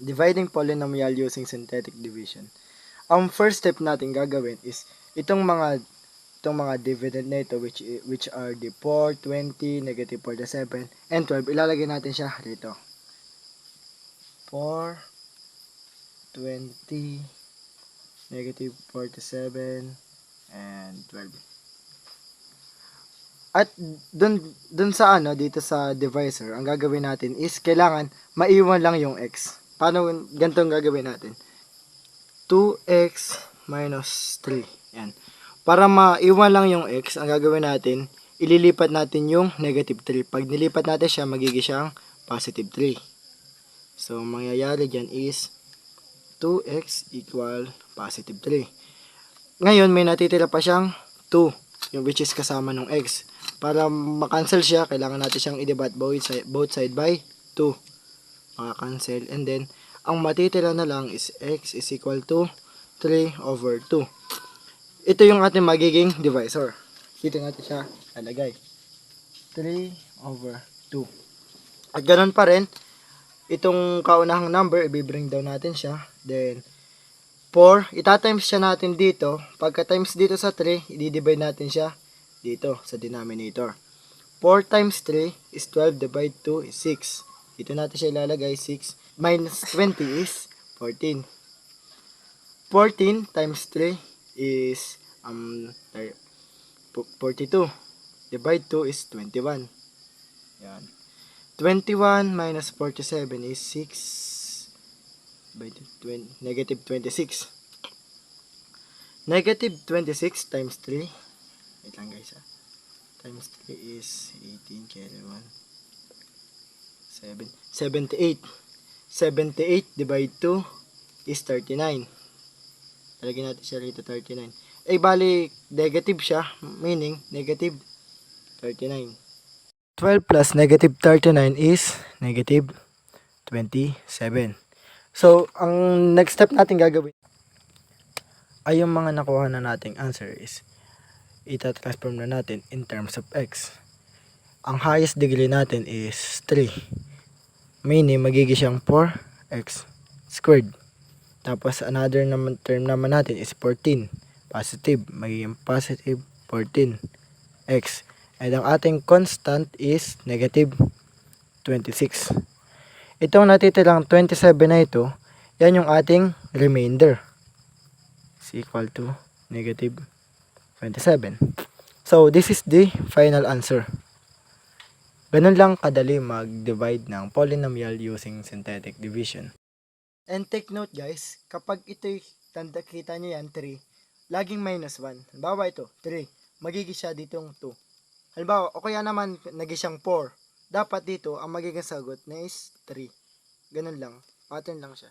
Dividing polynomial using synthetic division. Ang first step natin gagawin is itong mga dividend na ito which are the 4, 20, negative 47, and 12. Ilalagay natin siya rito. 4, 20, negative 47, and 12. At dun sa dito sa divisor, ang gagawin natin is kailangan maiwan lang yung x. Paano ganito ang gagawin natin? 2x minus 3. Yan. Para maiwan lang yung x, ang gagawin natin, ililipat natin yung negative 3. Pag nilipat natin siya, magiging siyang positive 3. So, mangyayari dyan is 2x equal positive 3. Ngayon, may natitira pa siyang 2, yung which is kasama ng x. Para makancel siya, kailangan natin siyang i-divide both side by 2. Makakancel. And then, ang matitira na lang is x is equal to 3 over 2. Ito yung ating magiging divisor. Dito natin siya lalagay. 3 over 2. At ganun pa rin, itong kaunahang number, i-bring down natin siya. Then, 4, itatimes siya natin dito. Pagka times dito sa 3, i-divide natin siya dito sa denominator. 4 times 3 is 12 divided 2 is 6. Dito natin siya ilalagay 6 minus 20 is 14. 14 times 3 is 42. Divide 2 is 21. Yan. 21 minus 47 is 6 by 20, negative 26. Negative 26 times 3. Wait lang guys times 3 is 18 carry 1. 78. 78 divide 2 is 39. Talagyan natin siya rito 39. Bali, negative siya. Meaning, negative 39. 12 plus negative 39 is negative 27. So, ang next step natin gagawin ay yung mga nakuha na nating answer is ita-transform na natin in terms of x. Ang highest degree natin is 3. Meaning, magiging siyang 4x squared. Tapos, another naman term naman natin is 14. Positive. Magiging positive 14x. And ang ating constant is negative 26. Itong natitirang 27 na ito, yan yung ating remainder. Is equal to negative 27. So, this is the final answer. Ganun lang kadali mag-divide ng polynomial using synthetic division. And take note guys, kapag ito'y kita nyo yan, 3, laging minus 1. Halimbawa ito, 3, magiging siya ditong 2. Halimbawa, o kaya naman naging siyang 4. Dapat dito, ang magiging sagot na is 3. Ganun lang, pattern lang siya.